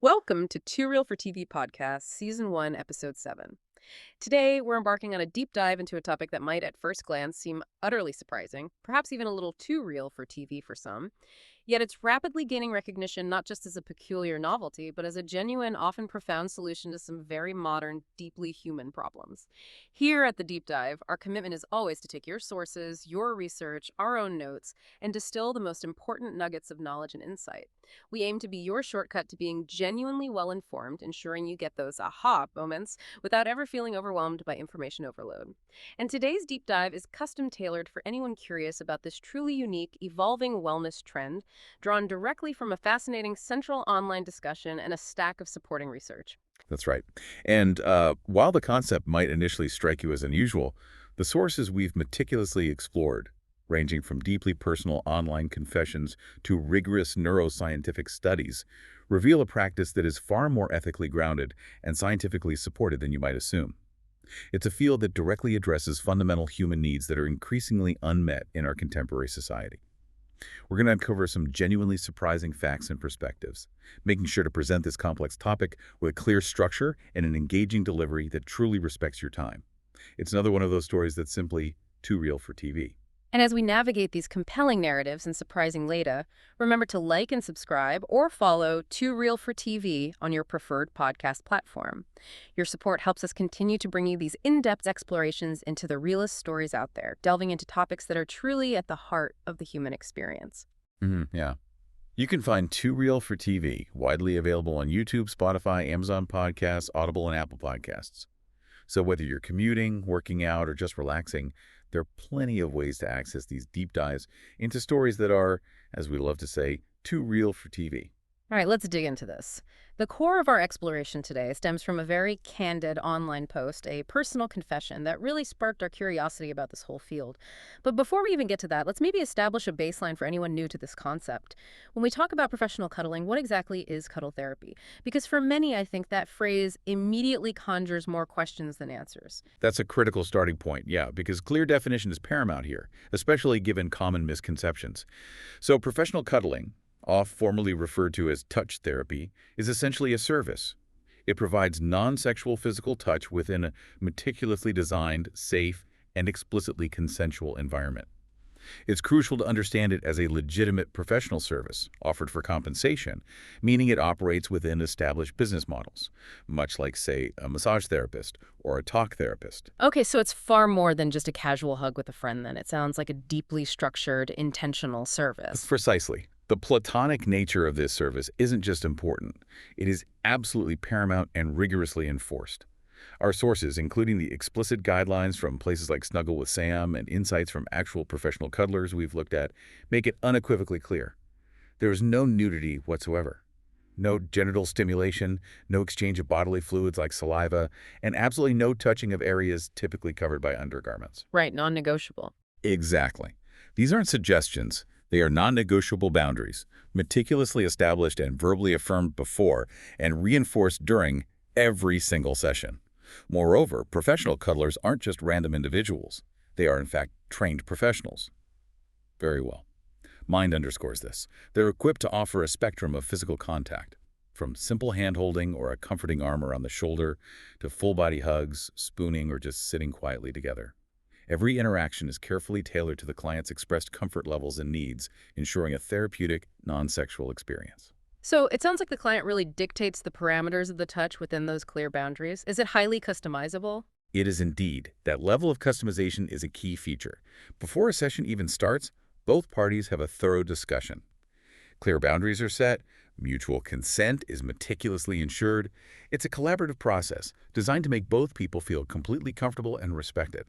Welcome to Too Real for TV Podcast, Season 1, Episode 7. Today, we're embarking on a deep dive into a topic that might at first glance seem utterly surprising, perhaps even a little too real for TV for some. Yet it's rapidly gaining recognition not just as a peculiar novelty, but as a genuine, often profound solution to some very modern, deeply human problems. Here at the deep dive, our commitment is always to take your sources, your research, our own notes, and distill the most important nuggets of knowledge and insight. We aim to be your shortcut to being genuinely well-informed, ensuring you get those aha moments without ever feeling overwhelmed by information overload. And today's deep dive is custom tailored for anyone curious about this truly unique, evolving wellness trend, drawn directly from a fascinating central online discussion and a stack of supporting research. That's right. And while the concept might initially strike you as unusual, the sources we've meticulously explored, ranging from deeply personal online confessions to rigorous neuroscientific studies, reveal a practice that is far more ethically grounded and scientifically supported than you might assume. It's a field that directly addresses fundamental human needs that are increasingly unmet in our contemporary society. We're going to uncover some genuinely surprising facts and perspectives, making sure to present this complex topic with a clear structure and an engaging delivery that truly respects your time. It's another one of those stories that's simply too real for TV. And as we navigate these compelling narratives and surprising data, remember to like and subscribe or follow Too Real for TV on your preferred podcast platform. Your support helps us continue to bring you these in-depth explorations into the realest stories out there, delving into topics that are truly at the heart of the human experience. Yeah. You can find Too Real for TV, widely available on YouTube, Spotify, Amazon Podcasts, Audible, and Apple Podcasts. So whether you're commuting, working out, or just relaxing, there are plenty of ways to access these deep dives into stories that are, as we love to say, too real for TV. All right, let's dig into this. The core of our exploration today stems from a very candid online post, a personal confession that really sparked our curiosity about this whole field. But before we even get to that, let's maybe establish a baseline for anyone new to this concept. When we talk about professional cuddling, what exactly is cuddle therapy? Because for many, I think that phrase immediately conjures more questions than answers. That's a critical starting point, yeah, because clear definition is paramount here, especially given common misconceptions. So professional cuddling, formerly referred to as touch therapy, is essentially a service. It provides non-sexual physical touch within a meticulously designed, safe, and explicitly consensual environment. It's crucial to understand it as a legitimate professional service offered for compensation, meaning it operates within established business models, much like, say, a massage therapist or a talk therapist. Okay, so it's far more than just a casual hug with a friend then. It sounds like a deeply structured, intentional service. Precisely. The platonic nature of this service isn't just important. It is absolutely paramount and rigorously enforced. Our sources, including the explicit guidelines from places like Snuggle with Sam and insights from actual professional cuddlers we've looked at, make it unequivocally clear. There is no nudity whatsoever. No genital stimulation, no exchange of bodily fluids like saliva, and absolutely no touching of areas typically covered by undergarments. Right, non-negotiable. Exactly. These aren't suggestions. They are non-negotiable boundaries, meticulously established and verbally affirmed before and reinforced during every single session. Moreover, professional cuddlers aren't just random individuals. They are, in fact, trained professionals. Very well. Mind underscores this. They're equipped to offer a spectrum of physical contact, from simple hand-holding or a comforting arm around the shoulder to full-body hugs, spooning, or just sitting quietly together. Every interaction is carefully tailored to the client's expressed comfort levels and needs, ensuring a therapeutic, non-sexual experience. So it sounds like the client really dictates the parameters of the touch within those clear boundaries. Is it highly customizable? It is indeed. That level of customization is a key feature. Before a session even starts, both parties have a thorough discussion. Clear boundaries are set, mutual consent is meticulously ensured. It's a collaborative process designed to make both people feel completely comfortable and respected.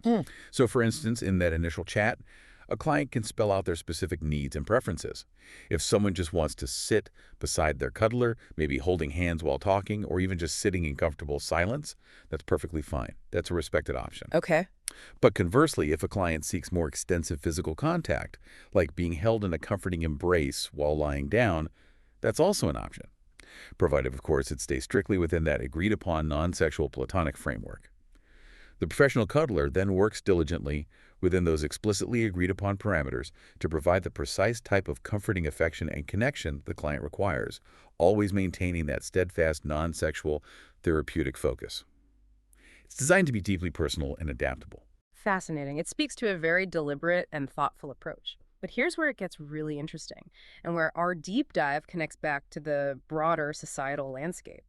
So for instance, in that initial chat, a client can spell out their specific needs and preferences. If someone just wants to sit beside their cuddler, maybe holding hands while talking, or even just sitting in comfortable silence, that's perfectly fine. That's a respected option. Okay. But conversely, if a client seeks more extensive physical contact, like being held in a comforting embrace while lying down, that's also an option, provided, of course, it stays strictly within that agreed-upon non-sexual platonic framework. The professional cuddler then works diligently, within those explicitly agreed-upon parameters to provide the precise type of comforting affection and connection the client requires, always maintaining that steadfast, non-sexual, therapeutic focus. It's designed to be deeply personal and adaptable. Fascinating. It speaks to a very deliberate and thoughtful approach. But here's where it gets really interesting, and where our deep dive connects back to the broader societal landscape.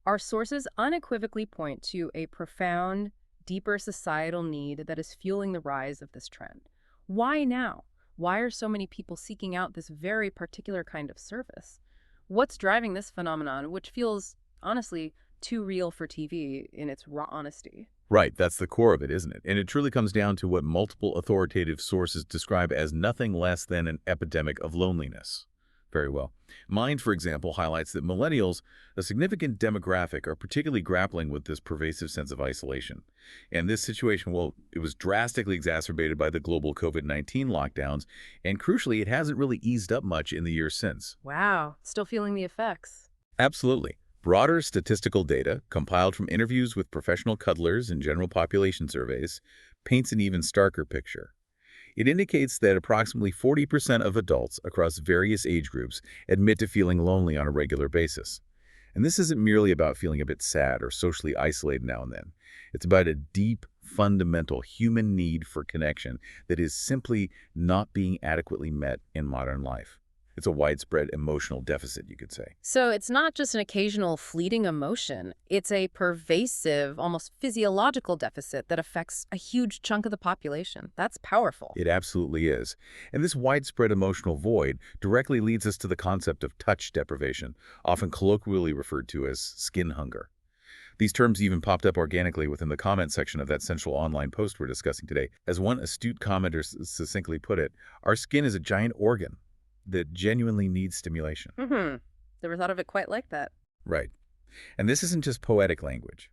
Our sources unequivocally point to a profound, deeper societal need that is fueling the rise of this trend. Why now? Why are so many people seeking out this very particular kind of service? What's driving this phenomenon, which feels, honestly, too real for TV in its raw honesty? Right, that's the core of it, isn't it? And it truly comes down to what multiple authoritative sources describe as nothing less than an epidemic of loneliness. Very well. Mind, for example, highlights that millennials, a significant demographic, are particularly grappling with this pervasive sense of isolation. And this situation, well, it was drastically exacerbated by the global COVID-19 lockdowns, and crucially, it hasn't really eased up much in the years since. Wow, still feeling the effects. Absolutely. Broader statistical data, compiled from interviews with professional cuddlers and general population surveys, paints an even starker picture. It indicates that approximately 40% of adults across various age groups admit to feeling lonely on a regular basis. And this isn't merely about feeling a bit sad or socially isolated now and then. It's about a deep, fundamental human need for connection that is simply not being adequately met in modern life. It's a widespread emotional deficit, you could say. So it's not just an occasional fleeting emotion. It's a pervasive, almost physiological deficit that affects a huge chunk of the population. That's powerful. It absolutely is. And this widespread emotional void directly leads us to the concept of touch deprivation, often colloquially referred to as skin hunger. These terms even popped up organically within the comment section of that central online post we're discussing today. As one astute commenter succinctly put it, our skin is a giant organ that genuinely needs stimulation. Never thought of it quite like that. Right. And this isn't just poetic language.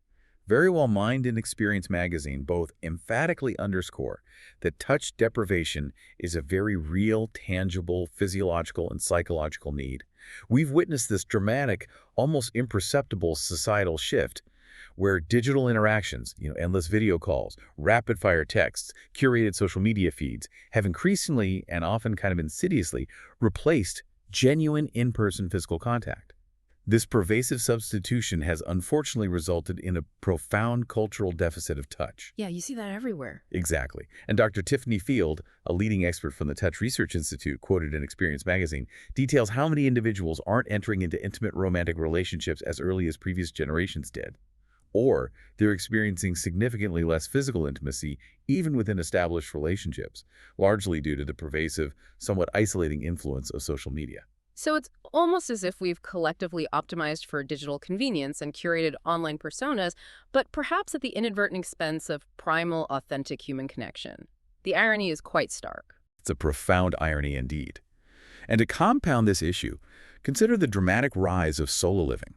Very Well Mind and Experience magazine both emphatically underscore that touch deprivation is a very real, tangible, physiological, and psychological need. We've witnessed this dramatic, almost imperceptible societal shift where digital interactions, endless video calls, rapid-fire texts, curated social media feeds, have increasingly and often kind of insidiously replaced genuine in-person physical contact. This pervasive substitution has unfortunately resulted in a profound cultural deficit of touch. Yeah, you see that everywhere. Exactly. And Dr. Tiffany Field, a leading expert from the Touch Research Institute, quoted in Experience magazine, details how many individuals aren't entering into intimate romantic relationships as early as previous generations did. Or they're experiencing significantly less physical intimacy even within established relationships, largely due to the pervasive, somewhat isolating influence of social media. So it's almost as if we've collectively optimized for digital convenience and curated online personas, but perhaps at the inadvertent expense of primal, authentic human connection. The irony is quite stark. It's a profound irony indeed. And to compound this issue, consider the dramatic rise of solo living.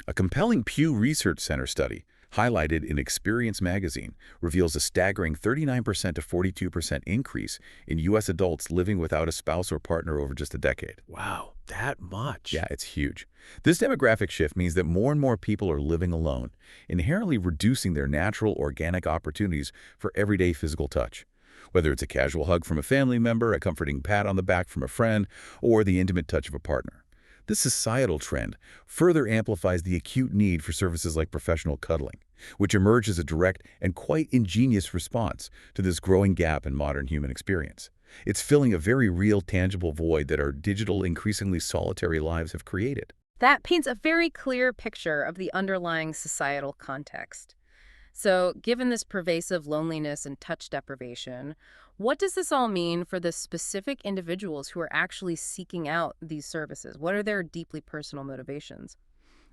A compelling Pew Research Center study, highlighted in Experience magazine, reveals a staggering 39% to 42% increase in U.S. adults living without a spouse or partner over just a decade. Wow, that much? Yeah, it's huge. This demographic shift means that more and more people are living alone, inherently reducing their natural, organic opportunities for everyday physical touch. Whether it's a casual hug from a family member, a comforting pat on the back from a friend, or the intimate touch of a partner. This societal trend further amplifies the acute need for services like professional cuddling, which emerge as a direct and quite ingenious response to this growing gap in modern human experience. It's filling a very real, tangible void that our digital, increasingly solitary lives have created. That paints a very clear picture of the underlying societal context. So, given this pervasive loneliness and touch deprivation, what does this all mean for the specific individuals who are actually seeking out these services? What are their deeply personal motivations?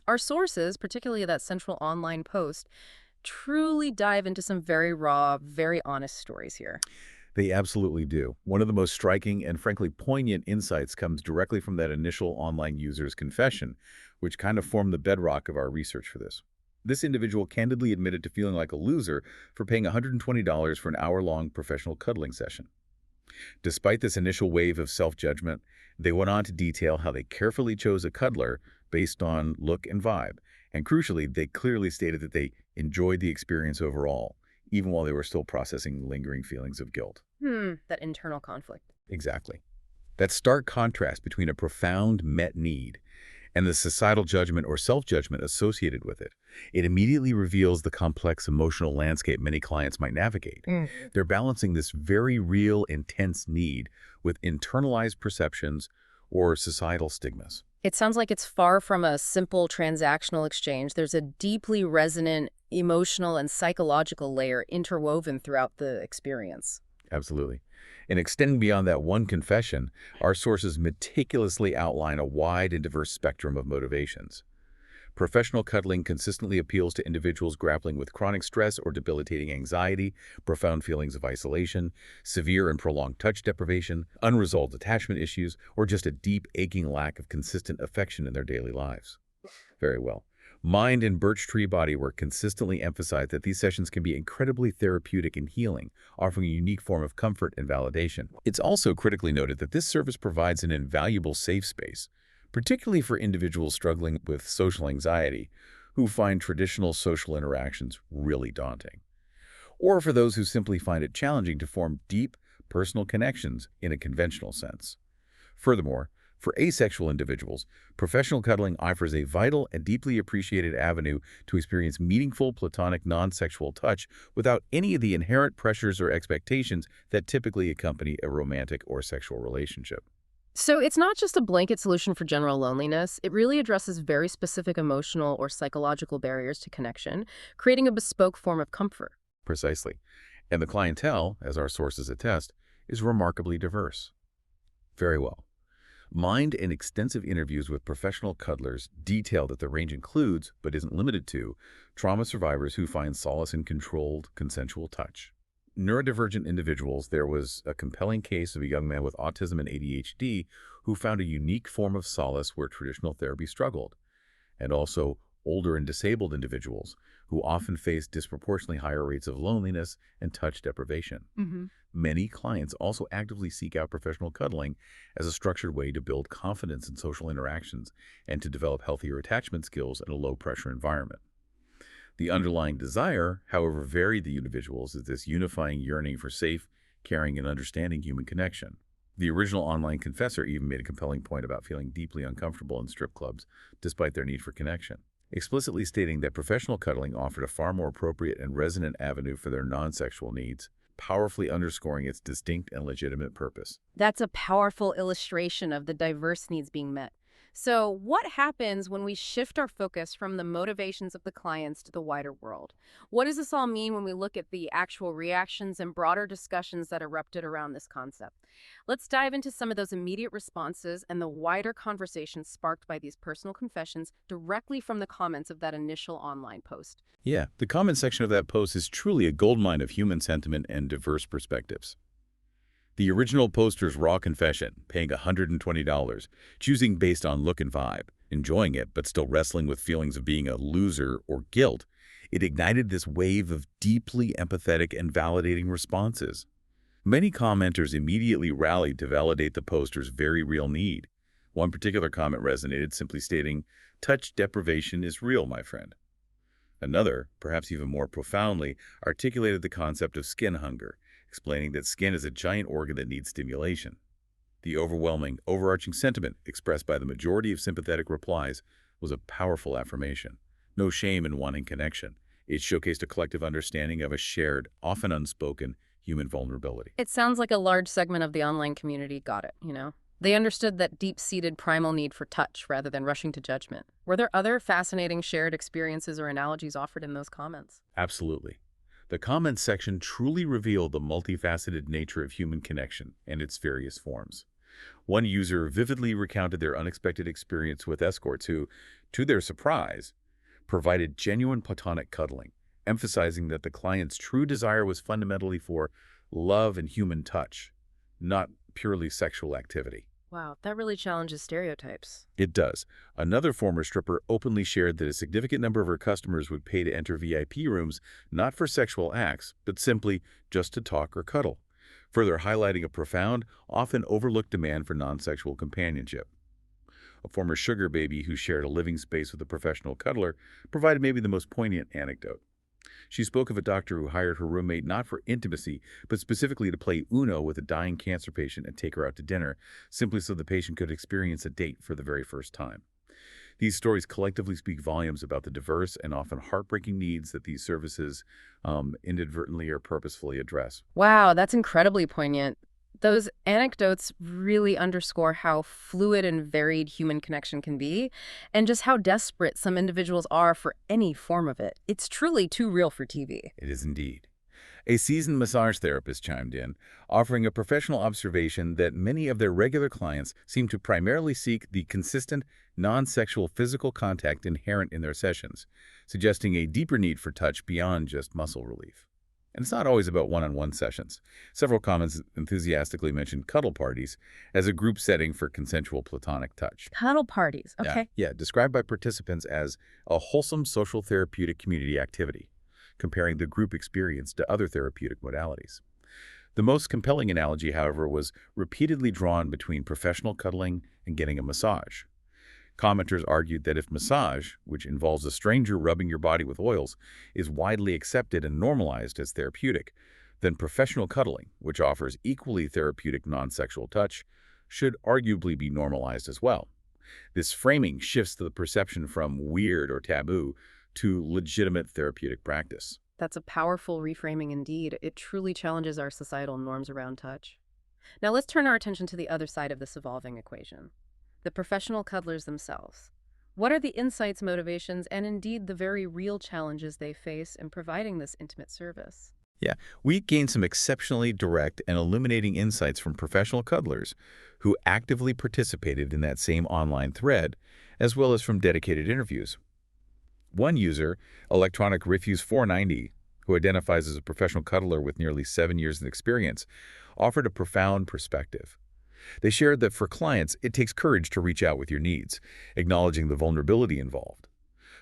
Our sources, particularly that central online post, truly dive into some very raw, very honest stories here. They absolutely do. One of the most striking and frankly poignant insights comes directly from that initial online user's confession, which kind of formed the bedrock of our research for this. This individual candidly admitted to feeling like a loser for paying $120 for an hour-long professional cuddling session. Despite this initial wave of self-judgment, they went on to detail how they carefully chose a cuddler based on look and vibe, and crucially, they clearly stated that they enjoyed the experience overall, even while they were still processing lingering feelings of guilt. That internal conflict. Exactly. That stark contrast between a profound met need and the societal judgment or self-judgment associated with it, it immediately reveals the complex emotional landscape many clients might navigate. They're balancing this very real, intense need with internalized perceptions or societal stigmas. It sounds like it's far from a simple transactional exchange. There's a deeply resonant emotional and psychological layer interwoven throughout the experience. Absolutely. And extending beyond that one confession, our sources meticulously outline a wide and diverse spectrum of motivations. Professional cuddling consistently appeals to individuals grappling with chronic stress or debilitating anxiety, profound feelings of isolation, severe and prolonged touch deprivation, unresolved attachment issues, or just a deep, aching lack of consistent affection in their daily lives. Very well. Mind and Birch Tree Bodywork consistently emphasize that these sessions can be incredibly therapeutic and healing, offering a unique form of comfort and validation. It's also critically noted that this service provides an invaluable safe space, particularly for individuals struggling with social anxiety who find traditional social interactions really daunting, or for those who simply find it challenging to form deep, personal connections in a conventional sense. Furthermore, for asexual individuals, professional cuddling offers a vital and deeply appreciated avenue to experience meaningful, platonic, non-sexual touch without any of the inherent pressures or expectations that typically accompany a romantic or sexual relationship. So it's not just a blanket solution for general loneliness. It really addresses very specific emotional or psychological barriers to connection, creating a bespoke form of comfort. Precisely. And the clientele, as our sources attest, is remarkably diverse. Very well. Mind and extensive interviews with professional cuddlers detail that the range includes, but isn't limited to, trauma survivors who find solace in controlled, consensual touch. Neurodivergent individuals, there was a compelling case of a young man with autism and ADHD who found a unique form of solace where traditional therapy struggled. And also older and disabled individuals who often face disproportionately higher rates of loneliness and touch deprivation. Many clients also actively seek out professional cuddling as a structured way to build confidence in social interactions and to develop healthier attachment skills in a low-pressure environment. The underlying desire, however varied the individuals, is this unifying yearning for safe, caring, and understanding human connection. The original online confessor even made a compelling point about feeling deeply uncomfortable in strip clubs despite their need for connection, explicitly stating that professional cuddling offered a far more appropriate and resonant avenue for their non-sexual needs, powerfully underscoring its distinct and legitimate purpose. That's a powerful illustration of the diverse needs being met. So what happens when we shift our focus from the motivations of the clients to the wider world? What does this all mean when we look at the actual reactions and broader discussions that erupted around this concept? Let's dive into some of those immediate responses and the wider conversations sparked by these personal confessions directly from the comments of that initial online post. Yeah, the comment section of that post is truly a goldmine of human sentiment and diverse perspectives. The original poster's raw confession, paying $120, choosing based on look and vibe, enjoying it but still wrestling with feelings of being a loser or guilt, it ignited this wave of deeply empathetic and validating responses. Many commenters immediately rallied to validate the poster's very real need. One particular comment resonated, simply stating, "Touch deprivation is real, my friend." Another, perhaps even more profoundly, articulated the concept of skin hunger, explaining that skin is a giant organ that needs stimulation. The overwhelming, overarching sentiment expressed by the majority of sympathetic replies was a powerful affirmation. No shame in wanting connection. It showcased a collective understanding of a shared, often unspoken, human vulnerability. It sounds like a large segment of the online community got it. They understood that deep-seated primal need for touch rather than rushing to judgment. Were there other fascinating shared experiences or analogies offered in those comments? Absolutely. The comments section truly revealed the multifaceted nature of human connection and its various forms. One user vividly recounted their unexpected experience with escorts who, to their surprise, provided genuine platonic cuddling, emphasizing that the client's true desire was fundamentally for love and human touch, not purely sexual activity. Wow, that really challenges stereotypes. It does. Another former stripper openly shared that a significant number of her customers would pay to enter VIP rooms not for sexual acts, but simply just to talk or cuddle, further highlighting a profound, often overlooked demand for non-sexual companionship. A former sugar baby who shared a living space with a professional cuddler provided maybe the most poignant anecdote. She spoke of a doctor who hired her roommate not for intimacy, but specifically to play Uno with a dying cancer patient and take her out to dinner, simply so the patient could experience a date for the very first time. These stories collectively speak volumes about the diverse and often heartbreaking needs that these services inadvertently or purposefully address. Wow, that's incredibly poignant. Those anecdotes really underscore how fluid and varied human connection can be, and just how desperate some individuals are for any form of it. It's truly too real for TV. It is indeed. A seasoned massage therapist chimed in, offering a professional observation that many of their regular clients seem to primarily seek the consistent, non-sexual physical contact inherent in their sessions, suggesting a deeper need for touch beyond just muscle relief. And it's not always about one-on-one sessions. Several comments enthusiastically mentioned cuddle parties as a group setting for consensual platonic touch. Cuddle parties, okay. Yeah, described by participants as a wholesome social therapeutic community activity, comparing the group experience to other therapeutic modalities. The most compelling analogy, however, was repeatedly drawn between professional cuddling and getting a massage. Commenters argued that if massage, which involves a stranger rubbing your body with oils, is widely accepted and normalized as therapeutic, then professional cuddling, which offers equally therapeutic non-sexual touch, should arguably be normalized as well. This framing shifts the perception from weird or taboo to legitimate therapeutic practice. That's a powerful reframing indeed. It truly challenges our societal norms around touch. Now let's turn our attention to the other side of this evolving equation. The professional cuddlers themselves. What are the insights, motivations, and indeed the very real challenges they face in providing this intimate service? Yeah, we gained some exceptionally direct and illuminating insights from professional cuddlers who actively participated in that same online thread, as well as from dedicated interviews. One user, Electronic Refuse 490, who identifies as a professional cuddler with nearly 7 years of experience, offered a profound perspective. They shared that for clients, it takes courage to reach out with your needs, acknowledging the vulnerability involved.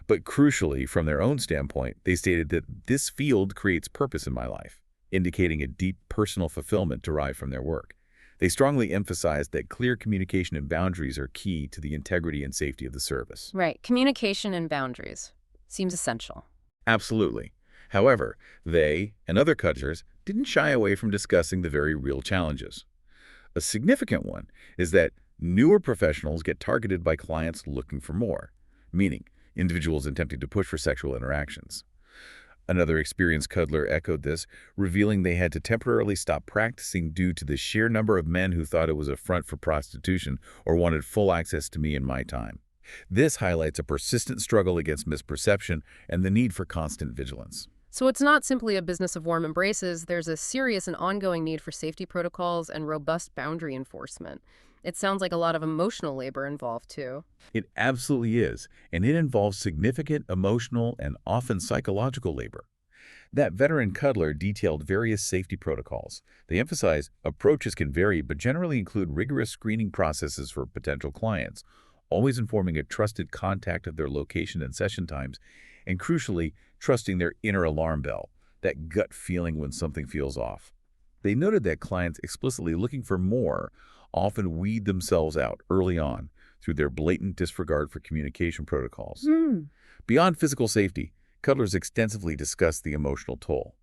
But crucially, from their own standpoint, they stated that this field creates purpose in my life, indicating a deep personal fulfillment derived from their work. They strongly emphasized that clear communication and boundaries are key to the integrity and safety of the service. Right, communication and boundaries. Seems essential. Absolutely. However, they and other cuddlers didn't shy away from discussing the very real challenges. A significant one is that newer professionals get targeted by clients looking for more, meaning individuals attempting to push for sexual interactions. Another experienced cuddler echoed this, revealing they had to temporarily stop practicing due to the sheer number of men who thought it was a front for prostitution or wanted full access to me in my time. This highlights a persistent struggle against misperception and the need for constant vigilance. So it's not simply a business of warm embraces. There's a serious and ongoing need for safety protocols and robust boundary enforcement. It sounds like a lot of emotional labor involved, too. It absolutely is, and it involves significant emotional and often psychological labor. That veteran cuddler detailed various safety protocols. They emphasize approaches can vary but generally include rigorous screening processes for potential clients, always informing a trusted contact of their location and session times, and crucially, trusting their inner alarm bell, that gut feeling when something feels off. They noted that clients explicitly looking for more often weed themselves out early on through their blatant disregard for communication protocols. Beyond physical safety, cuddlers extensively discussed the emotional toll.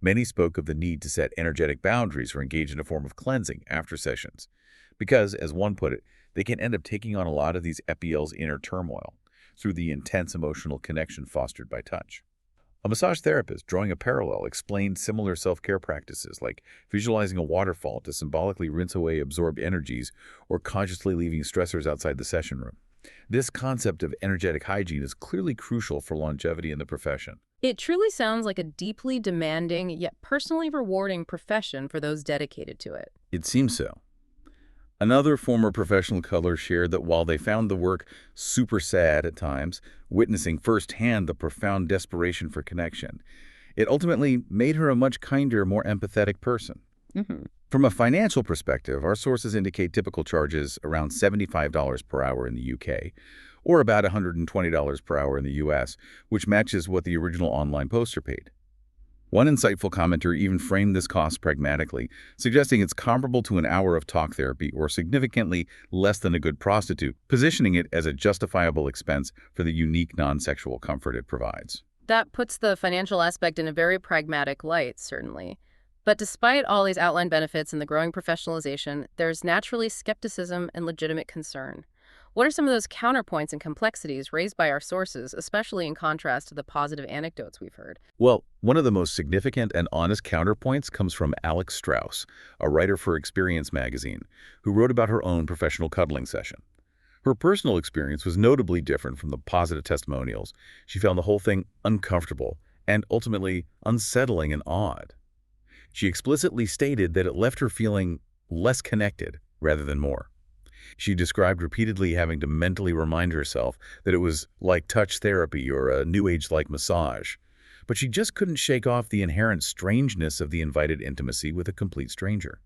Many spoke of the need to set energetic boundaries or engage in a form of cleansing after sessions, because, as one put it, they can end up taking on a lot of these EPL's inner turmoil through the intense emotional connection fostered by touch. A massage therapist, drawing a parallel, explained similar self-care practices like visualizing a waterfall to symbolically rinse away absorbed energies or consciously leaving stressors outside the session room. This concept of energetic hygiene is clearly crucial for longevity in the profession. It truly sounds like a deeply demanding yet personally rewarding profession for those dedicated to it. It seems so. Another former professional cuddler shared that while they found the work super sad at times, witnessing firsthand the profound desperation for connection, it ultimately made her a much kinder, more empathetic person. From a financial perspective, our sources indicate typical charges around $75 per hour in the UK, or about $120 per hour in the US, which matches what the original online poster paid. One insightful commenter even framed this cost pragmatically, suggesting it's comparable to an hour of talk therapy or significantly less than a good prostitute, positioning it as a justifiable expense for the unique non-sexual comfort it provides. That puts the financial aspect in a very pragmatic light, certainly. But despite all these outlined benefits and the growing professionalization, there's naturally skepticism and legitimate concern. What are some of those counterpoints and complexities raised by our sources, especially in contrast to the positive anecdotes we've heard? Well, one of the most significant and honest counterpoints comes from Alex Strauss, a writer for Experience magazine, who wrote about her own professional cuddling session. Her personal experience was notably different from the positive testimonials. She found the whole thing uncomfortable and ultimately unsettling and odd. She explicitly stated that it left her feeling less connected rather than more. She described repeatedly having to mentally remind herself that it was like touch therapy or a New Age-like massage. But she just couldn't shake off the inherent strangeness of the invited intimacy with a complete stranger.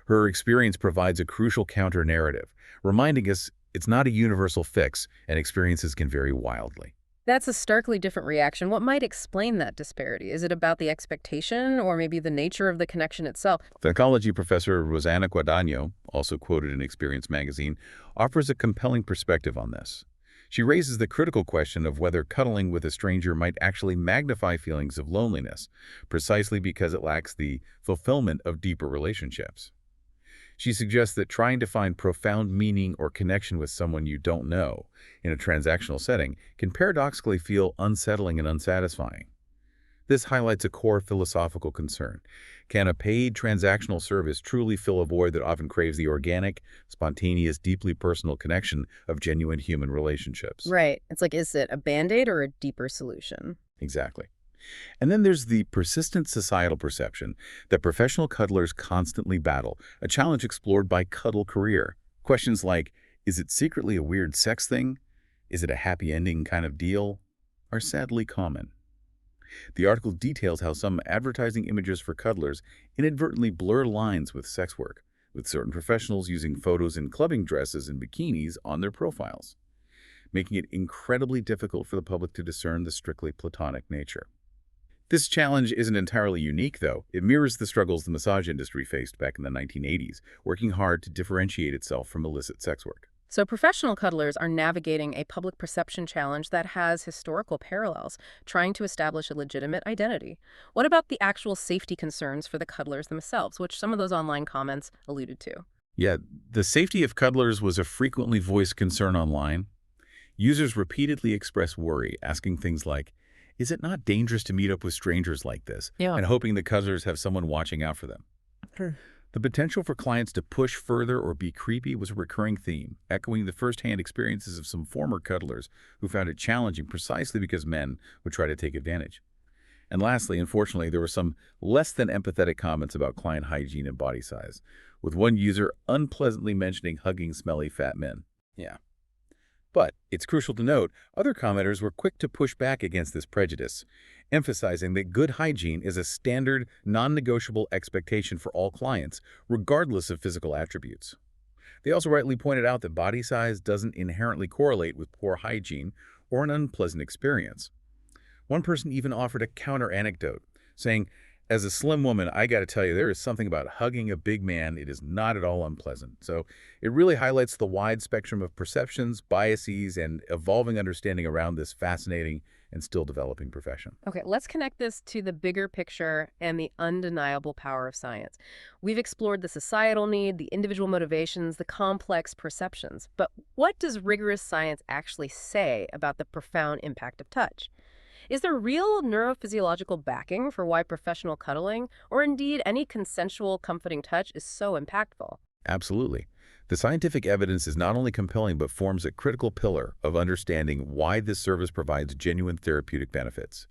Her experience provides a crucial counter-narrative, reminding us it's not a universal fix and experiences can vary wildly. That's a starkly different reaction. What might explain that disparity? Is it about the expectation or maybe the nature of the connection itself? Psychology professor Rosanna Guadagno, also quoted in Experience magazine, offers a compelling perspective on this. She raises the critical question of whether cuddling with a stranger might actually magnify feelings of loneliness, precisely because it lacks the fulfillment of deeper relationships. She suggests that trying to find profound meaning or connection with someone you don't know in a transactional setting can paradoxically feel unsettling and unsatisfying. This highlights a core philosophical concern. Can a paid transactional service truly fill a void that often craves the organic, spontaneous, deeply personal connection of genuine human relationships? Right. It's like, is it a Band-Aid or a deeper solution? Exactly. And then there's the persistent societal perception that professional cuddlers constantly battle, a challenge explored by Cuddle Career. Questions like, is it secretly a weird sex thing? Is it a happy ending kind of deal? Are sadly common. The article details how some advertising images for cuddlers inadvertently blur lines with sex work, with certain professionals using photos in clubbing dresses and bikinis on their profiles, making it incredibly difficult for the public to discern the strictly platonic nature. This challenge isn't entirely unique, though. It mirrors the struggles the massage industry faced back in the 1980s, working hard to differentiate itself from illicit sex work. So professional cuddlers are navigating a public perception challenge that has historical parallels, trying to establish a legitimate identity. What about the actual safety concerns for the cuddlers themselves, which some of those online comments alluded to? Yeah, the safety of cuddlers was a frequently voiced concern online. Users repeatedly express worry, asking things like, is it not dangerous to meet up with strangers like this? Yeah. And hoping the cuddlers have someone watching out for them. Sure. The potential for clients to push further or be creepy was a recurring theme, echoing the first-hand experiences of some former cuddlers who found it challenging precisely because men would try to take advantage. And lastly, unfortunately, there were some less than empathetic comments about client hygiene and body size, with one user unpleasantly mentioning hugging smelly fat men. Yeah. But it's crucial to note, other commenters were quick to push back against this prejudice, emphasizing that good hygiene is a standard, non-negotiable expectation for all clients, regardless of physical attributes. They also rightly pointed out that body size doesn't inherently correlate with poor hygiene or an unpleasant experience. One person even offered a counter anecdote, saying, as a slim woman, I got to tell you, there is something about hugging a big man. It is not at all unpleasant. So it really highlights the wide spectrum of perceptions, biases, and evolving understanding around this fascinating and still developing profession. Okay, let's connect this to the bigger picture and the undeniable power of science. We've explored the societal need, the individual motivations, the complex perceptions. But what does rigorous science actually say about the profound impact of touch? Is there real neurophysiological backing for why professional cuddling, or indeed any consensual, comforting touch, is so impactful? Absolutely. The scientific evidence is not only compelling but forms a critical pillar of understanding why this service provides genuine therapeutic benefits.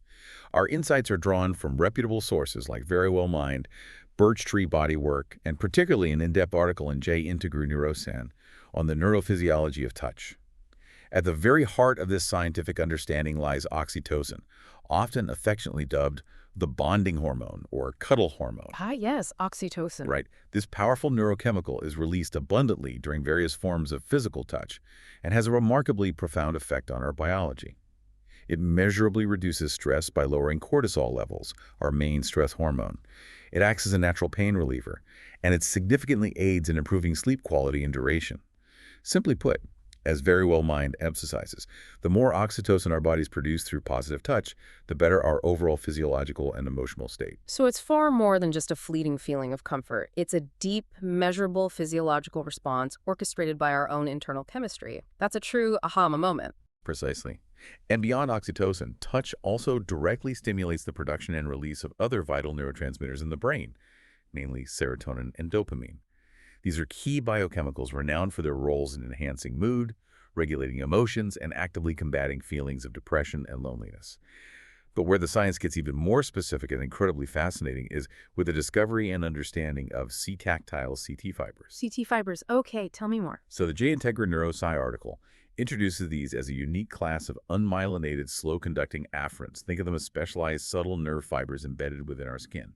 Our insights are drawn from reputable sources like Verywell Mind, Birch Tree Bodywork, and particularly an in-depth article in J. Integru Neurosan on the neurophysiology of touch. At the very heart of this scientific understanding lies oxytocin, often affectionately dubbed the bonding hormone or cuddle hormone. Ah, yes, oxytocin. Right. This powerful neurochemical is released abundantly during various forms of physical touch and has a remarkably profound effect on our biology. It measurably reduces stress by lowering cortisol levels, our main stress hormone. It acts as a natural pain reliever, and it significantly aids in improving sleep quality and duration. Simply put, As Very Well Mind emphasizes, the more oxytocin our bodies produce through positive touch, the better our overall physiological and emotional state. So it's far more than just a fleeting feeling of comfort. It's a deep, measurable physiological response orchestrated by our own internal chemistry. That's a true aha moment. Precisely. And beyond oxytocin, touch also directly stimulates the production and release of other vital neurotransmitters in the brain, namely serotonin and dopamine. These are key biochemicals renowned for their roles in enhancing mood, regulating emotions, and actively combating feelings of depression and loneliness. But where the science gets even more specific and incredibly fascinating is with the discovery and understanding of C-tactile CT fibers. CT fibers. Okay, tell me more. So the J-Integra Neurosci article introduces these as a unique class of unmyelinated, slow-conducting afferents. Think of them as specialized, subtle nerve fibers embedded within our skin.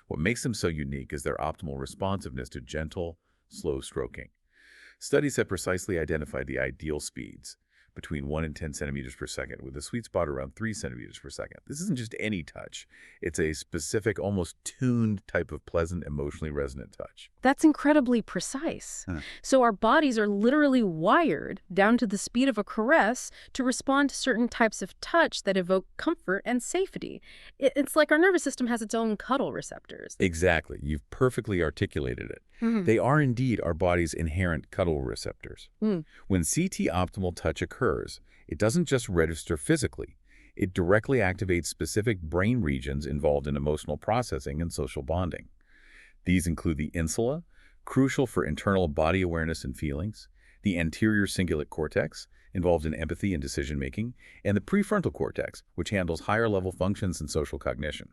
What makes them so unique is their optimal responsiveness to gentle, slow stroking. Studies have precisely identified the ideal speeds, between 1 and 10 centimeters per second, with a sweet spot around 3 centimeters per second. This isn't just any touch. It's a specific, almost tuned type of pleasant, emotionally resonant touch. That's incredibly precise. So our bodies are literally wired down to the speed of a caress to respond to certain types of touch that evoke comfort and safety. It's like our nervous system has its own cuddle receptors. Exactly. You've perfectly articulated it. They are indeed our body's inherent cuddle receptors. When CT optimal touch occurs, it doesn't just register physically. It directly activates specific brain regions involved in emotional processing and social bonding. These include the insula, crucial for internal body awareness and feelings, the anterior cingulate cortex, involved in empathy and decision-making, and the prefrontal cortex, which handles higher-level functions and social cognition.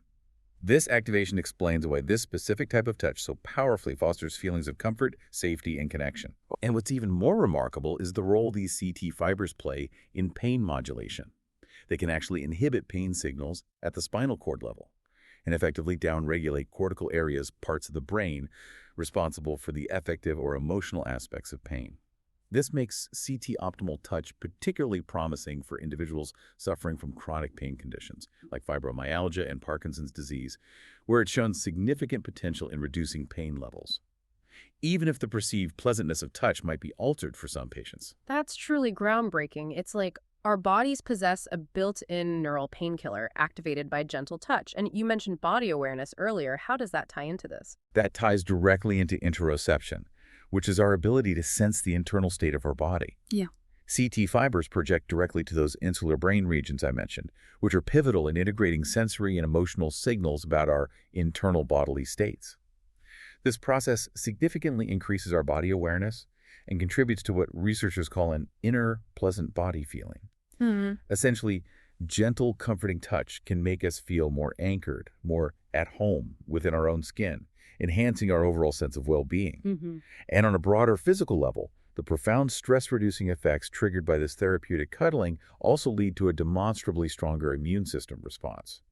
This activation explains why this specific type of touch so powerfully fosters feelings of comfort, safety, and connection. And what's even more remarkable is the role these CT fibers play in pain modulation. They can actually inhibit pain signals at the spinal cord level and effectively downregulate cortical areas, parts of the brain, responsible for the affective or emotional aspects of pain. This makes CT optimal touch particularly promising for individuals suffering from chronic pain conditions like fibromyalgia and Parkinson's disease, where it's shown significant potential in reducing pain levels, even if the perceived pleasantness of touch might be altered for some patients. That's truly groundbreaking. It's like our bodies possess a built-in neural painkiller activated by gentle touch. And you mentioned body awareness earlier. How does that tie into this? That ties directly into interoception, which is our ability to sense the internal state of our body. Yeah. CT fibers project directly to those insular brain regions I mentioned, which are pivotal in integrating sensory and emotional signals about our internal bodily states. This process significantly increases our body awareness and contributes to what researchers call an inner pleasant body feeling. Essentially, gentle, comforting touch can make us feel more anchored, more at home within our own skin, enhancing our overall sense of well-being. And on a broader physical level, the profound stress-reducing effects triggered by this therapeutic cuddling also lead to a demonstrably stronger immune system response.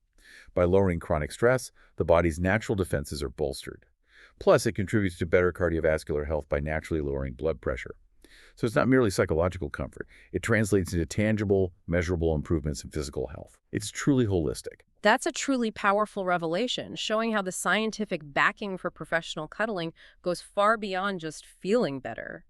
By lowering chronic stress, the body's natural defenses are bolstered. Plus, it contributes to better cardiovascular health by naturally lowering blood pressure. So it's not merely psychological comfort. It translates into tangible, measurable improvements in physical health. It's truly holistic. That's a truly powerful revelation, showing how the scientific backing for professional cuddling goes far beyond just feeling better.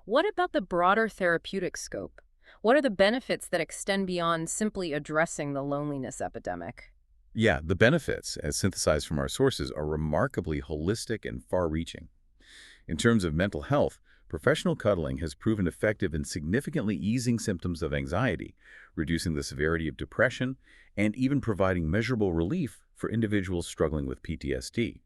What about the broader therapeutic scope? What are the benefits that extend beyond simply addressing the loneliness epidemic? Yeah, the benefits, as synthesized from our sources, are remarkably holistic and far-reaching. In terms of mental health, professional cuddling has proven effective in significantly easing symptoms of anxiety, reducing the severity of depression, and even providing measurable relief for individuals struggling with PTSD.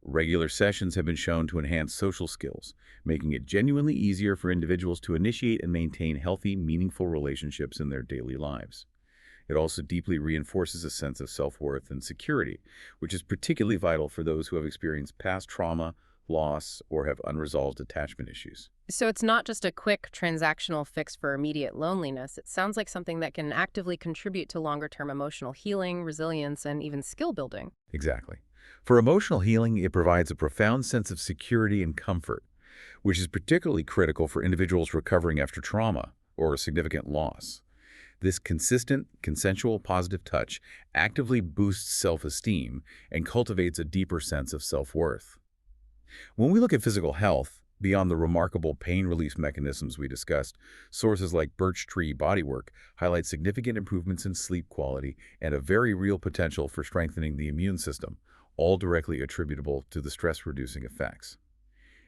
Regular sessions have been shown to enhance social skills, making it genuinely easier for individuals to initiate and maintain healthy, meaningful relationships in their daily lives. It also deeply reinforces a sense of self-worth and security, which is particularly vital for those who have experienced past trauma, loss, or have unresolved attachment issues. So it's not just a quick transactional fix for immediate loneliness. It sounds like something that can actively contribute to longer-term emotional healing, resilience, and even skill building. Exactly. For emotional healing, it provides a profound sense of security and comfort, which is particularly critical for individuals recovering after trauma or a significant loss. This consistent, consensual, positive touch actively boosts self-esteem and cultivates a deeper sense of self-worth. When we look at physical health, Beyond the remarkable pain relief mechanisms we discussed, sources like birch tree bodywork highlight significant improvements in sleep quality and a very real potential for strengthening the immune system, all directly attributable to the stress-reducing effects.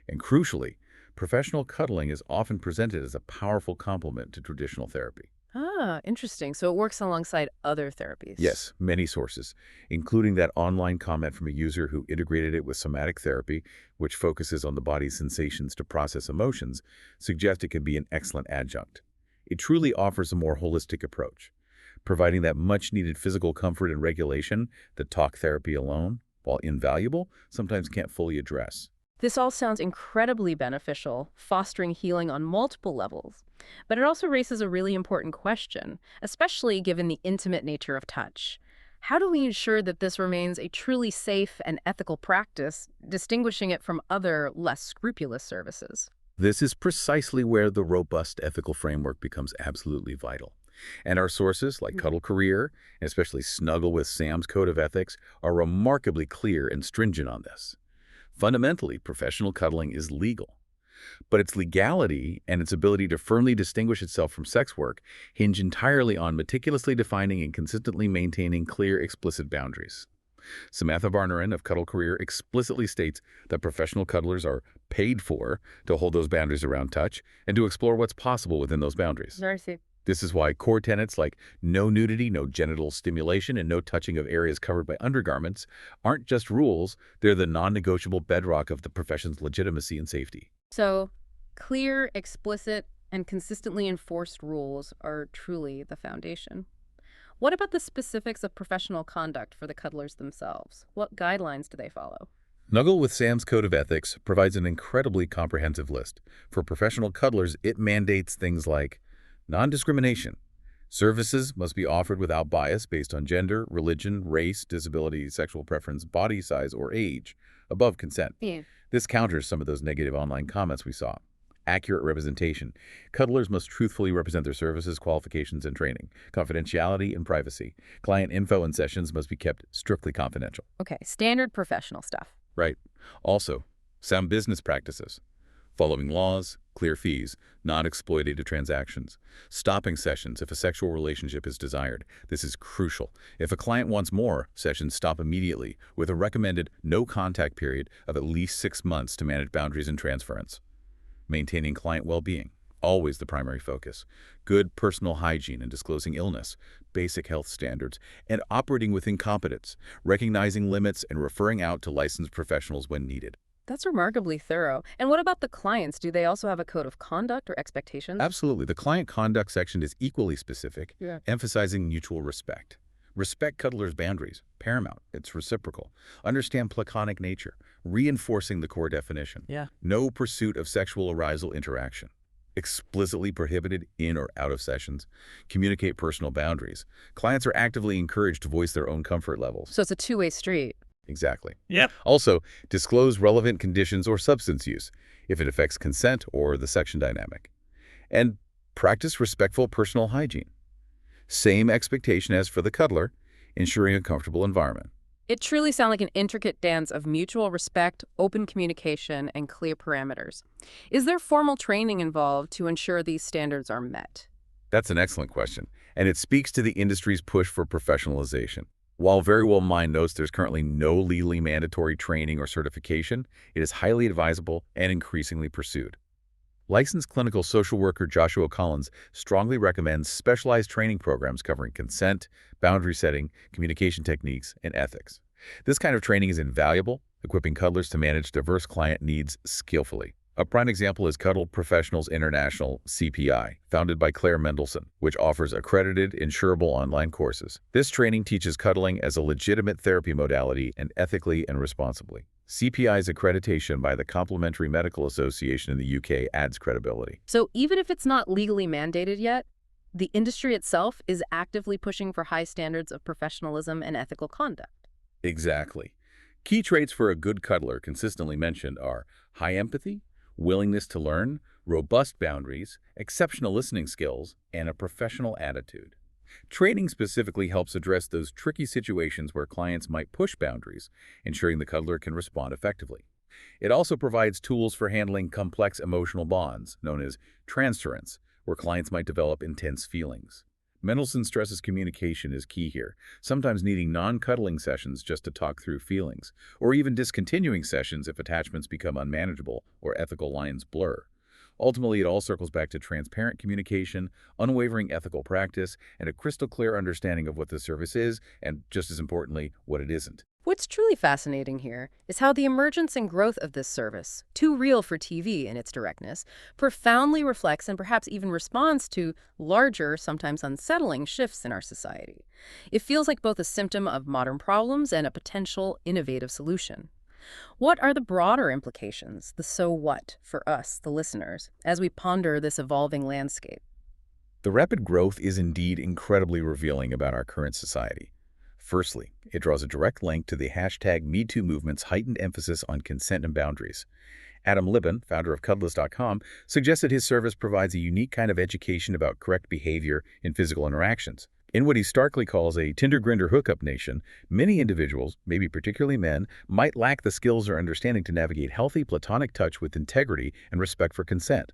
And crucially, professional cuddling is often presented as a powerful complement to traditional therapy. Ah, interesting. So it works alongside other therapies. Yes, many sources, including that online comment from a user who integrated it with somatic therapy, which focuses on the body's sensations to process emotions, suggest it can be an excellent adjunct. It truly offers a more holistic approach, providing that much-needed physical comfort and regulation that talk therapy alone, while invaluable, sometimes can't fully address. This all sounds incredibly beneficial, fostering healing on multiple levels. But it also raises a really important question, especially given the intimate nature of touch. How do we ensure that this remains a truly safe and ethical practice, distinguishing it from other, less scrupulous services? This is precisely where the robust ethical framework becomes absolutely vital. And our sources, like Cuddle Career, and especially Snuggle with Sam's Code of Ethics, are remarkably clear and stringent on this. Fundamentally, professional cuddling is legal. But its legality and its ability to firmly distinguish itself from sex work hinge entirely on meticulously defining and consistently maintaining clear, explicit boundaries. Samantha Varneren of Cuddle Career explicitly states that professional cuddlers are paid for to hold those boundaries around touch and to explore what's possible within those boundaries. I see. This is why core tenets like no nudity, no genital stimulation, and no touching of areas covered by undergarments aren't just rules, they're the non-negotiable bedrock of the profession's legitimacy and safety. So, clear, explicit, and consistently enforced rules are truly the foundation. What about the specifics of professional conduct for the cuddlers themselves? What guidelines do they follow? Snuggle with Sam's Code of Ethics provides an incredibly comprehensive list. For professional cuddlers, it mandates things like non-discrimination. Services must be offered without bias based on gender, religion, race, disability, sexual preference, body size, or age, above consent. Yeah. This counters some of those negative online comments we saw. Accurate representation. Cuddlers must truthfully represent their services, qualifications, and training. Confidentiality and privacy. Client info and sessions must be kept strictly confidential. Okay, standard professional stuff. Right. Also, sound business practices. Following laws, clear fees, non-exploitative transactions, stopping sessions if a sexual relationship is desired. This is crucial. If a client wants more, sessions stop immediately with a recommended no-contact period of at least 6 months to manage boundaries and transference. Maintaining client well-being, always the primary focus. Good personal hygiene and disclosing illness, basic health standards, and operating with incompetence, recognizing limits and referring out to licensed professionals when needed. That's remarkably thorough. And what about the clients? Do they also have a code of conduct or expectations? Absolutely. The client conduct section is equally specific, Yeah. emphasizing mutual respect. Respect cuddlers' boundaries. Paramount. It's reciprocal. Understand platonic nature, reinforcing the core definition. Yeah. No pursuit of sexual arousal interaction. Explicitly prohibited in or out of sessions. Communicate personal boundaries. Clients are actively encouraged to voice their own comfort levels. So it's a two-way street. Exactly. Yep. Also, disclose relevant conditions or substance use if it affects consent or the section dynamic. And practice respectful personal hygiene. Same expectation as for the cuddler, ensuring a comfortable environment. It truly sounds like an intricate dance of mutual respect, open communication, and clear parameters. Is there formal training involved to ensure these standards are met? That's an excellent question, and it speaks to the industry's push for professionalization. While Very Well Mind notes there's currently no legally mandatory training or certification, it is highly advisable and increasingly pursued. Licensed clinical social worker Joshua Collins strongly recommends specialized training programs covering consent, boundary setting, communication techniques, and ethics. This kind of training is invaluable, equipping cuddlers to manage diverse client needs skillfully. A prime example is Cuddle Professionals International, CPI, founded by Claire Mendelsohn, which offers accredited, insurable online courses. This training teaches cuddling as a legitimate therapy modality and ethically and responsibly. CPI's accreditation by the Complementary Medical Association in the UK adds credibility. So even if it's not legally mandated yet, the industry itself is actively pushing for high standards of professionalism and ethical conduct. Exactly. Key traits for a good cuddler consistently mentioned are high empathy, willingness to learn, robust boundaries, exceptional listening skills, and a professional attitude. Training specifically helps address those tricky situations where clients might push boundaries, ensuring the cuddler can respond effectively. It also provides tools for handling complex emotional bonds, known as transference, where clients might develop intense feelings. Mendelssohn stresses communication is key here, sometimes needing non-cuddling sessions just to talk through feelings, or even discontinuing sessions if attachments become unmanageable or ethical lines blur. Ultimately, it all circles back to transparent communication, unwavering ethical practice, and a crystal clear understanding of what the service is and, just as importantly, what it isn't. What's truly fascinating here is how the emergence and growth of this service, too real for TV in its directness, profoundly reflects and perhaps even responds to larger, sometimes unsettling shifts in our society. It feels like both a symptom of modern problems and a potential innovative solution. What are the broader implications, the so what, for us, the listeners, as we ponder this evolving landscape? The rapid growth is indeed incredibly revealing about our current society. Firstly, it draws a direct link to the hashtag #MeToo movement's heightened emphasis on consent and boundaries. Adam Libben, founder of Cuddlers.com, suggested his service provides a unique kind of education about correct behavior in physical interactions. In what he starkly calls a Tinder-Grinder hookup nation, many individuals, maybe particularly men, might lack the skills or understanding to navigate healthy platonic touch with integrity and respect for consent.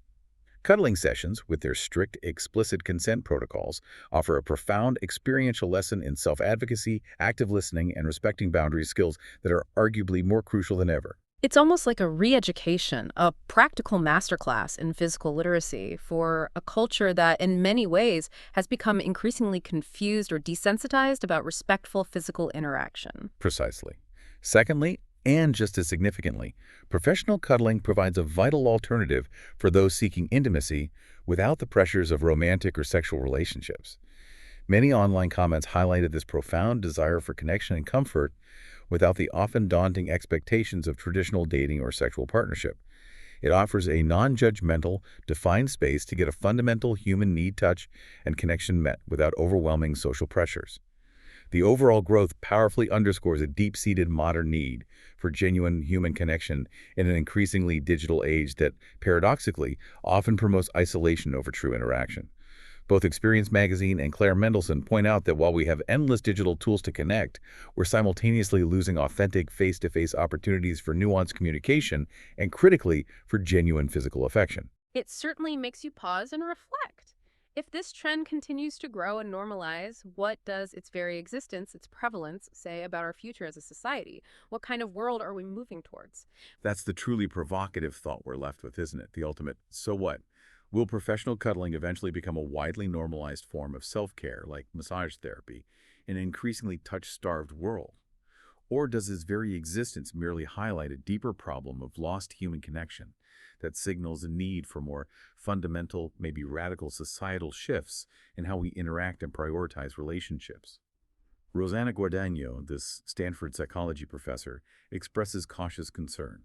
Cuddling sessions, with their strict, explicit consent protocols, offer a profound experiential lesson in self-advocacy, active listening, and respecting boundary skills that are arguably more crucial than ever. It's almost like a re-education, a practical masterclass in physical literacy for a culture that, in many ways, has become increasingly confused or desensitized about respectful physical interaction. Precisely. Secondly, and just as significantly, professional cuddling provides a vital alternative for those seeking intimacy without the pressures of romantic or sexual relationships. Many online comments highlighted this profound desire for connection and comfort without the often daunting expectations of traditional dating or sexual partnership. It offers a non-judgmental, defined space to get a fundamental human need, touch, and connection met without overwhelming social pressures. The overall growth powerfully underscores a deep-seated modern need for genuine human connection in an increasingly digital age that, paradoxically, often promotes isolation over true interaction. Both Experience Magazine and Claire Mendelssohn point out that while we have endless digital tools to connect, we're simultaneously losing authentic face-to-face opportunities for nuanced communication and, critically, for genuine physical affection. It certainly makes you pause and reflect. If this trend continues to grow and normalize, what does its very existence, its prevalence, say about our future as a society? What kind of world are we moving towards? That's the truly provocative thought we're left with, isn't it? The ultimate, so what? Will professional cuddling eventually become a widely normalized form of self-care, like massage therapy, in an increasingly touch-starved world? Or does its very existence merely highlight a deeper problem of lost human connection that signals a need for more fundamental, maybe radical societal shifts in how we interact and prioritize relationships? Rosanna Guadagnino, this Stanford psychology professor, expresses cautious concern.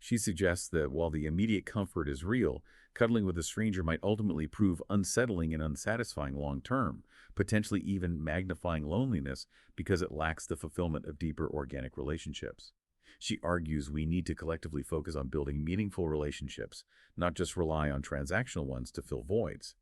She suggests that while the immediate comfort is real, cuddling with a stranger might ultimately prove unsettling and unsatisfying long-term, potentially even magnifying loneliness because it lacks the fulfillment of deeper organic relationships. She argues we need to collectively focus on building meaningful relationships, not just rely on transactional ones to fill voids.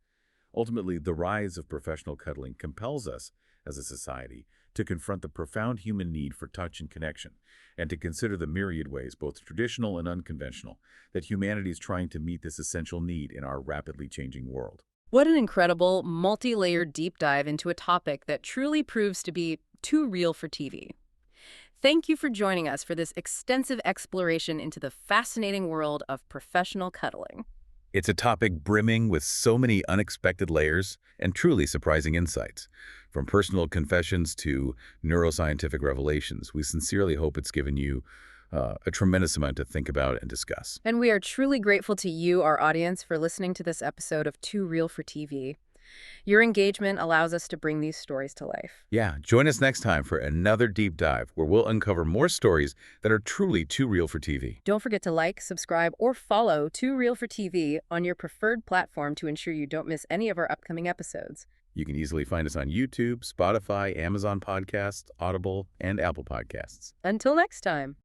Ultimately, the rise of professional cuddling compels us, as a society, to confront the profound human need for touch and connection, and to consider the myriad ways, both traditional and unconventional, that humanity is trying to meet this essential need in our rapidly changing world. What an incredible, multi-layered deep dive into a topic that truly proves to be too real for TV. Thank you for joining us for this extensive exploration into the fascinating world of professional cuddling. It's a topic brimming with so many unexpected layers and truly surprising insights. From personal confessions to neuroscientific revelations, we sincerely hope it's given you a tremendous amount to think about and discuss. And we are truly grateful to you, our audience, for listening to this episode of Too Real for TV. Your engagement allows us to bring these stories to life. Yeah, join us next time for another deep dive where we'll uncover more stories that are truly too real for TV. Don't forget to like, subscribe, or follow Too Real for TV on your preferred platform to ensure you don't miss any of our upcoming episodes. You can easily find us on YouTube, Spotify, Amazon Podcasts, Audible, and Apple Podcasts. Until next time.